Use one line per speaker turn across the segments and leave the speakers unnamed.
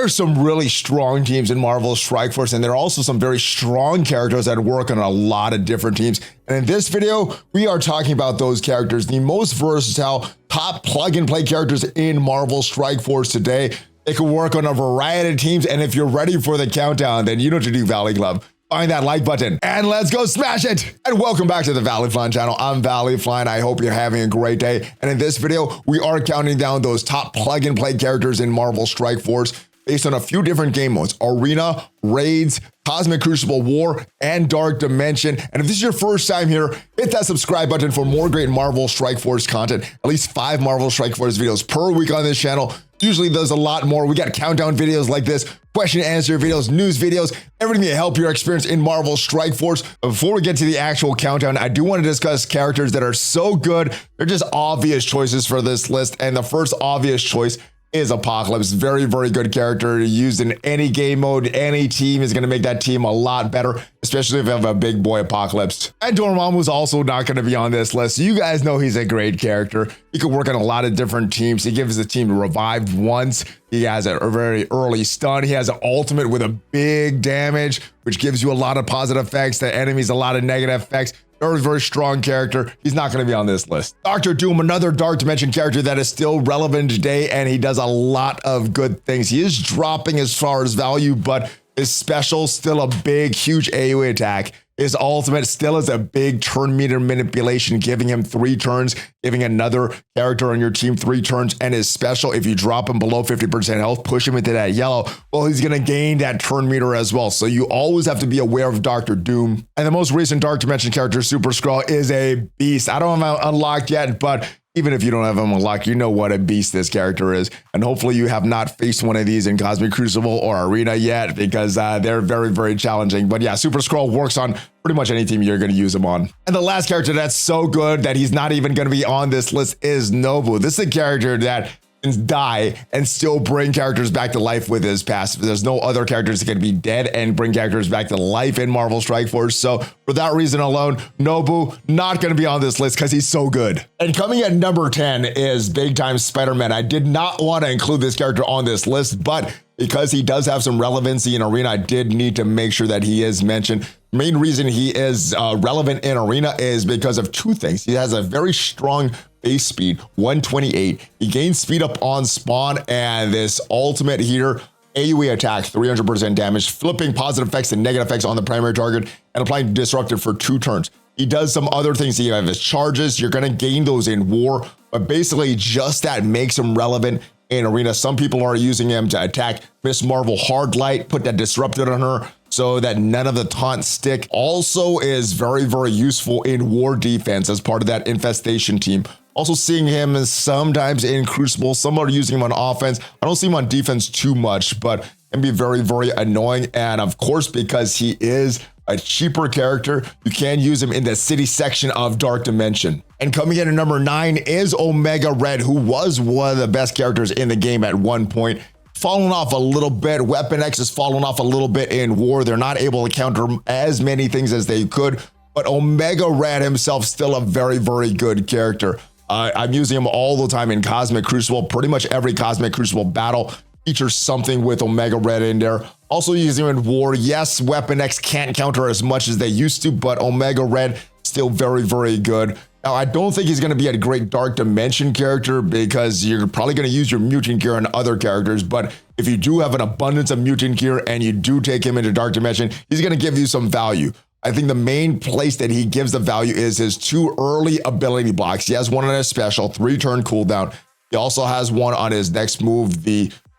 are some really strong teams in Marvel Strike Force, and there are also some very strong characters that work on a lot of different teams. And in this video, we are talking about those characters, the most versatile, top plug-and-play characters in Marvel Strike Force today. They can work on a variety of teams, and if you're ready for the countdown, then you know what to do, Valley Club. Find that like button and let's go smash it. And welcome back to the ValleyFlyin channel. I'm ValleyFlyin. I hope you're having a great day. And in this video, we are counting down those top plug and play characters in Marvel Strike Force based on a few different game modes: Arena, Raids, Cosmic Crucible War, and Dark Dimension. And if this is your first time here, hit that subscribe button for more great Marvel Strike Force content. At least 5 Marvel Strike Force videos per week on this channel. Usually there's a lot more. We got countdown videos like this, question and answer videos, news videos, everything to help your experience in Marvel Strike Force. But before we get to the actual countdown, I do want to discuss characters that are so good. They're just obvious choices for this list. And the first obvious choice is Apocalypse. Very, very good character used in any game mode. Any team is going to make that team a lot better, especially if you have a big boy Apocalypse. And Dormammu's also not going to be on this list. You guys know he's a great character. He could work on a lot of different teams. He gives the team revived once. He has a very early stun. He has an ultimate with a big damage, which gives you a lot of positive effects to enemies, a lot of negative effects. Very, very strong character. He's not going to be on this list. Dr. Doom, another Dark Dimension character that is still relevant today, and he does a lot of good things. He is dropping as far as value, but his special still a big, huge AoE attack. His ultimate still is a big turn meter manipulation, giving him 3 turns, giving another character on your team 3 turns, and his special, if you drop him below 50% health, push him into that yellow, well, he's going to gain that turn meter as well. So you always have to be aware of Dr. Doom. And the most recent Dark Dimension character, Super-Skrull, is a beast. I don't have him unlocked yet, but even if you don't have him unlocked, you know what a beast this character is. And hopefully you have not faced one of these in Cosmic Crucible or Arena yet, because they're very, very challenging. But yeah, Super-Skrull works on pretty much any team you're going to use him on. And the last character that's so good that he's not even going to be on this list is Nobu. This is a character that can die and still bring characters back to life with his passive. There's no other characters that can be dead and bring characters back to life in Marvel Strike Force. So for that reason alone, Nobu not going to be on this list because he's so good. And coming at number 10 is Big Time Spider-Man. I did not want to include this character on this list, but because he does have some relevancy in Arena, I did need to make sure that he is mentioned. The main reason he is relevant in Arena is because of 2 things. He has a very strong base speed, 128. He gains speed up on spawn, and this ultimate here, AoE attack, 300% damage, flipping positive effects and negative effects on the primary target, and applying Disruptive for 2 turns. He does some other things. He has his charges. You're going to gain those in War, but basically just that makes him relevant in Arena. Some people are using him to attack Miss Marvel Hard Light, put that Disrupted on her so that none of the taunts stick. Also is very, very useful in War defense as part of that infestation team. Also seeing him sometimes in Crucible. Some are using him on offense. I don't see him on defense too much, but can be very, very annoying. And of course, because he is a cheaper character, you can use him in the city section of Dark Dimension. And coming in at number 9 is Omega Red, who was one of the best characters in the game at one point. Fallen off a little bit. Weapon X has fallen off a little bit in War. They're not able to counter as many things as they could, but Omega Red himself still a very, very good character. I'm using him all the time in Cosmic Crucible. Pretty much every Cosmic Crucible battle features something with Omega Red in there. Also using him in War. Yes, Weapon X can't counter as much as they used to, but Omega Red still very, very good. Now, I don't think he's going to be a great Dark Dimension character because you're probably going to use your mutant gear on other characters. But if you do have an abundance of mutant gear and you do take him into Dark Dimension, he's going to give you some value. I think the main place that he gives the value is his 2 early ability blocks. He has one on his special, 3-turn cooldown. He also has one on his next move,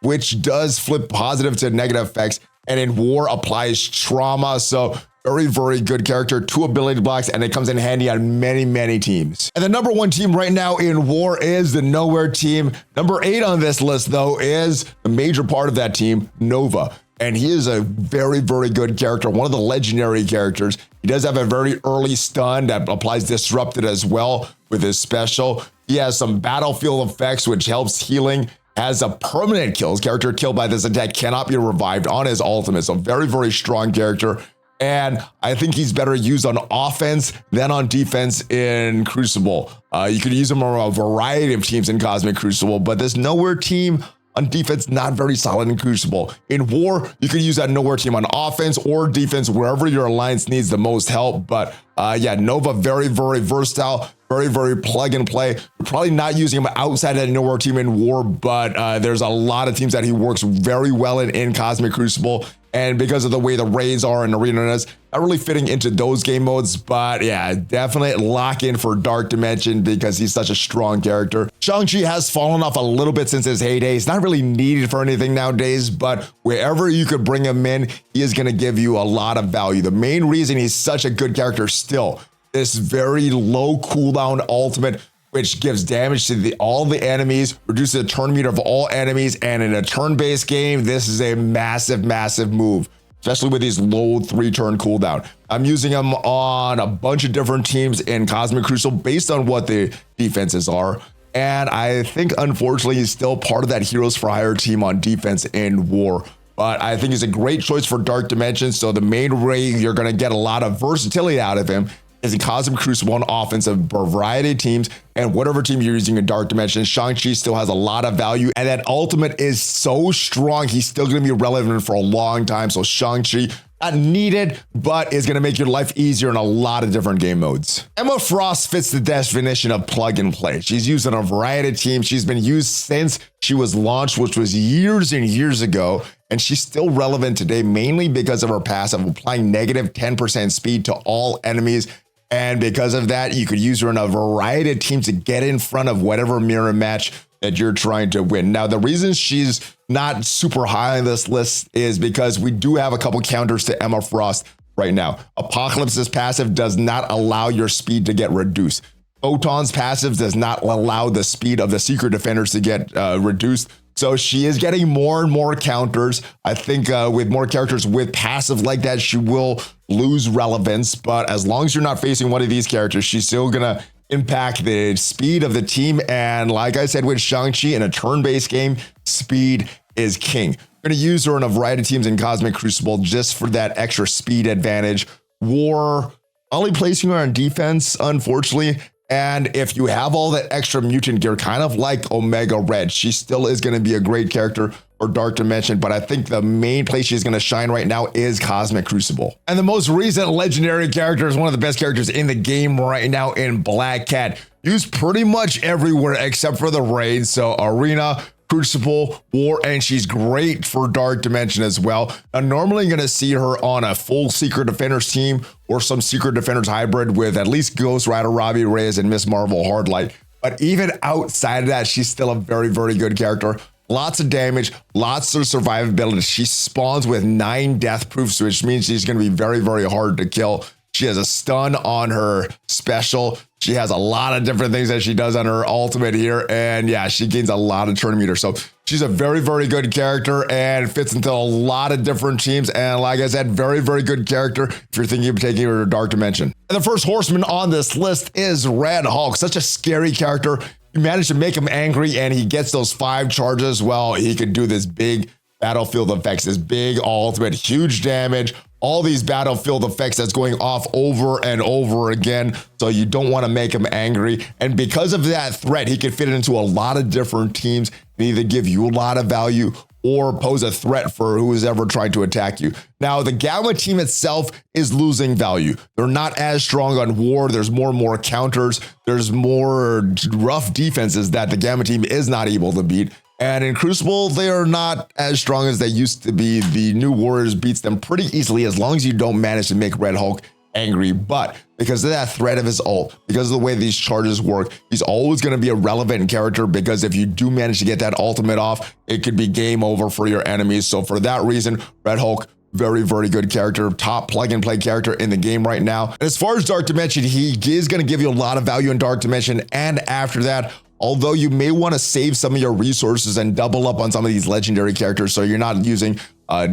which does flip positive to negative effects, and in War applies trauma. So very, very good character, 2 ability blocks, and it comes in handy on many, many teams. And the number 1 team right now in War is the Nowhere team. Number 8 on this list, though, is the major part of that team, Nova. And he is a very, very good character, one of the legendary characters. He does have a very early stun that applies Disrupted as well with his special. He has some battlefield effects, which helps healing. Has a permanent kills. Character killed by this attack cannot be revived on his ultimate. So very, very strong character. And I think he's better used on offense than on defense in Crucible. You could use him on a variety of teams in Cosmic Crucible, but this Nowhere team, On defense, not very solid in Crucible. In War, you can use that Nowhere team on offense or defense, wherever your alliance needs the most help. But yeah, Nova, very, very versatile, very, very plug and play. You're probably not using him outside that Nowhere team in War, but there's a lot of teams that he works very well in Cosmic Crucible. And because of the way the raids are and arenas, not really fitting into those game modes. But yeah, definitely lock in for Dark Dimension because he's such a strong character. Shang-Chi has fallen off a little bit since his heyday. He's not really needed for anything nowadays, but wherever you could bring him in, he is going to give you a lot of value. The main reason he's such a good character still, this very low cooldown ultimate, which gives damage to all the enemies, reduces the turn meter of all enemies, and in a turn-based game, this is a massive, massive move, especially with these low 3-turn cooldown. I'm using them on a bunch of different teams in Cosmic Crucible based on what the defenses are, and I think, unfortunately, he's still part of that Heroes for Hire team on defense in War. But I think he's a great choice for Dark Dimension, so the main way you're going to get a lot of versatility out of him is in Cosmic Crucible on offense of a variety of teams, and whatever team you're using in Dark Dimension, Shang-Chi still has a lot of value, and that ultimate is so strong, he's still going to be relevant for a long time. So Shang-Chi, not needed, but is going to make your life easier in a lot of different game modes. Emma Frost fits the definition of plug and play. She's used on a variety of teams. She's been used since she was launched, which was years and years ago, and she's still relevant today, mainly because of her passive, applying negative 10% speed to all enemies. And because of that, you could use her in a variety of teams to get in front of whatever mirror match that you're trying to win. Now, the reason she's not super high on this list is because we do have a couple counters to Emma Frost right now. Apocalypse's passive does not allow your speed to get reduced. Photon's passive does not allow the speed of the Secret Defenders to get reduced. So she is getting more and more counters. I think with more characters with passive like that, she will lose relevance. But as long as you're not facing one of these characters, she's still going to impact the speed of the team. And like I said, with Shang-Chi in a turn-based game, speed is king. We're going to use her in a variety of teams in Cosmic Crucible just for that extra speed advantage. War, only placing her on defense, unfortunately. And if you have all that extra mutant gear, kind of like Omega Red, she still is going to be a great character for Dark Dimension. But I think the main place she's going to shine right now is Cosmic Crucible. And the most recent legendary character is one of the best characters in the game right now in Black Cat. Used pretty much everywhere except for the raid. So Arena, Crucible, War, and she's great for Dark Dimension as well. Now, normally you're going to see her on a full Secret Defenders team or some Secret Defenders hybrid with at least Ghost Rider, Robbie Reyes, and Miss Marvel Hardlight. But even outside of that, she's still a very, very good character. Lots of damage, lots of survivability. She spawns with 9 death proofs, which means she's going to be very, very hard to kill. She has a stun on her special. She has a lot of different things that she does on her ultimate here. And yeah, she gains a lot of turn meter. So she's a very, very good character and fits into a lot of different teams. And like I said, very, very good character if you're thinking of taking her to Dark Dimension. And the first horseman on this list is Red Hulk. Such a scary character. You manage to make him angry and he gets those 5 charges. Well, he could do this big battlefield effects, this big ultimate, huge damage, all these battlefield effects that's going off over and over again. So you don't want to make him angry. And because of that threat, he can fit into a lot of different teams and either give you a lot of value or pose a threat for who is ever trying to attack you. Now, the Gamma team itself is losing value. They're not as strong on War. There's more and more counters. There's more rough defenses that the Gamma team is not able to beat. And in Crucible, they are not as strong as they used to be. The new Warriors beats them pretty easily as long as you don't manage to make Red Hulk angry. But because of that threat of his ult, because of the way these charges work, he's always going to be a relevant character because if you do manage to get that ultimate off, it could be game over for your enemies. So for that reason, Red Hulk, very, very good character, top plug and play character in the game right now. And as far as Dark Dimension, he is going to give you a lot of value in Dark Dimension. And after that, although you may want to save some of your resources and double up on some of these legendary characters, so you're not using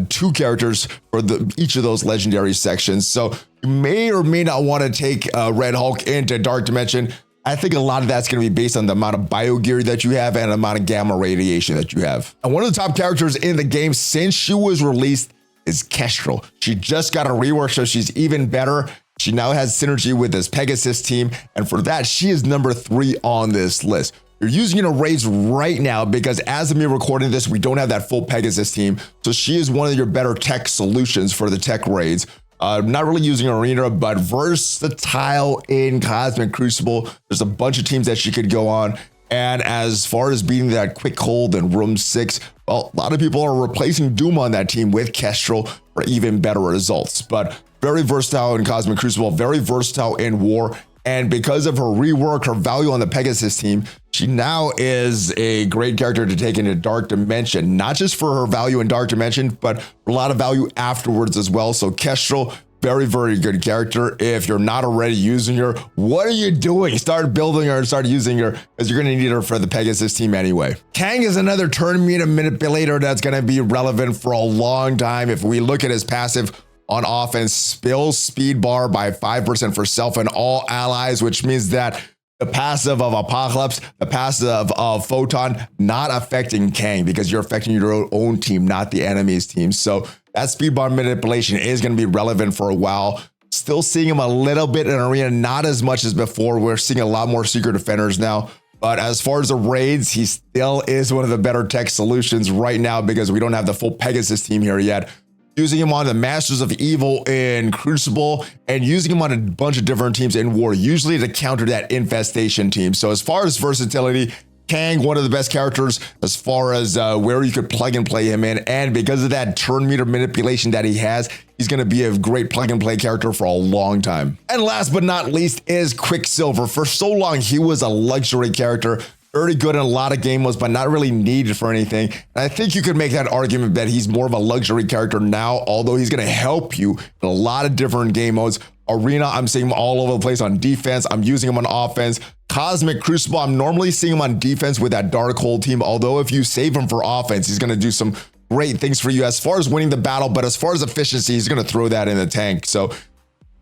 2 characters for each of those legendary sections. So you may or may not want to take Red Hulk into Dark Dimension. I think a lot of that's going to be based on the amount of bio gear that you have and the amount of gamma radiation that you have. And one of the top characters in the game since she was released is Kestrel. She just got a rework, so she's even better. She now has synergy with this Pegasus team, and for that, she is number 3 on this list. You're using her raids right now because as of me recording this, we don't have that full Pegasus team. So she is one of your better tech solutions for the tech raids. Not really using Arena, but versatile in Cosmic Crucible. There's a bunch of teams that she could go on. And as far as beating that quick hold in room 6, well, a lot of people are replacing Doom on that team with Kestrel for even better results. But very versatile in Cosmic Crucible, very versatile in War. And because of her rework, her value on the Pegasus team, she now is a great character to take into Dark Dimension, not just for her value in Dark Dimension, but a lot of value afterwards as well. So Kestrel, very, very good character. If you're not already using her, what are you doing? Start building her and start using her because you're going to need her for the Pegasus team anyway. Kang is another turn meter manipulator that's going to be relevant for a long time. If we look at his passive on offense, spills speed bar by 5% for self and all allies, which means that the passive of Apocalypse, the passive of Photon, not affecting Kang because you're affecting your own team, not the enemy's team. So that speed bar manipulation is going to be relevant for a while. Still seeing him a little bit in Arena, not as much as before. We're seeing a lot more Secret Defenders now. But as far as the raids, he still is one of the better tech solutions right now because we don't have the full Pegasus team here yet. Using him on the Masters of Evil in Crucible and using him on a bunch of different teams in War, usually to counter that infestation team. So as far as versatility, Kang, one of the best characters as far as where you could plug and play him in. And because of that turn meter manipulation that he has, he's going to be a great plug and play character for a long time. And last but not least is Quicksilver. For so long, he was a luxury character. Very good in a lot of game modes, but not really needed for anything. And I think you could make that argument that he's more of a luxury character now, although he's going to help you in a lot of different game modes. Arena, I'm seeing him all over the place on defense. I'm using him on offense. Cosmic Crucible, I'm normally seeing him on defense with that Darkhold team, although if you save him for offense, he's going to do some great things for you as far as winning the battle, but as far as efficiency, he's going to throw that in the tank. So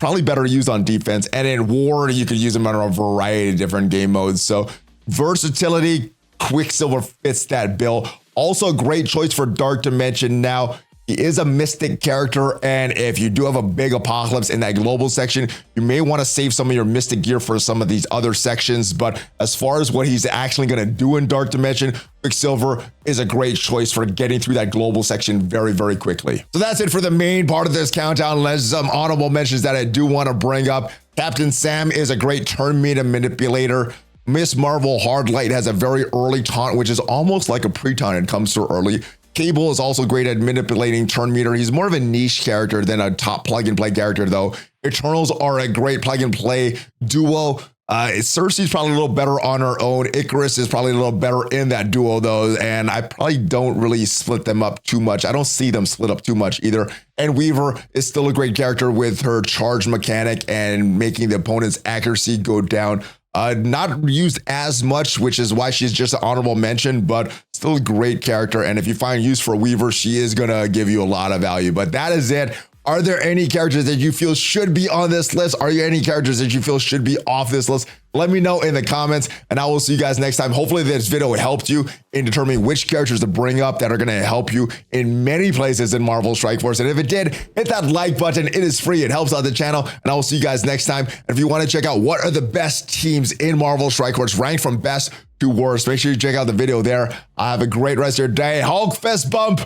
probably better used on defense. And in War, you could use him on a variety of different game modes. So versatility, Quicksilver fits that bill. Also a great choice for Dark Dimension now. He is a mystic character, and if you do have a big Apocalypse in that global section, you may want to save some of your mystic gear for some of these other sections. But as far as what he's actually going to do in Dark Dimension, Quicksilver is a great choice for getting through that global section very, very quickly. So that's it for the main part of this countdown. There's some honorable mentions that I do want to bring up. Captain Sam is a great turn meter manipulator. Miss Marvel Hardlight has a very early taunt, which is almost like a pre-taunt. It comes through early. Cable is also great at manipulating turn meter. He's more of a niche character than a top plug and play character though. Eternals are a great plug and play duo. Cersei's probably a little better on her own. Icarus is probably a little better in that duo though, and I probably don't really split them up too much. I don't see them split up too much either. And Weaver is still a great character with her charge mechanic and making the opponent's accuracy go down. Not used as much, which is why she's just an honorable mention, but still a great character. And if you find use for Weaver, she is going to give you a lot of value. But that is it. Are there any characters that you feel should be on this list? Are there any characters that you feel should be off this list? Let me know in the comments, and I will see you guys next time. Hopefully this video helped you in determining which characters to bring up that are going to help you in many places in Marvel Strike Force. And if it did, hit that like button. It is free. It helps out the channel, and I will see you guys next time. And if you want to check out what are the best teams in Marvel Strike Force, ranked from best to worst, make sure you check out the video there. Have a great rest of your day. Hulk fist bump.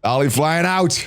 ValleyFlyin out.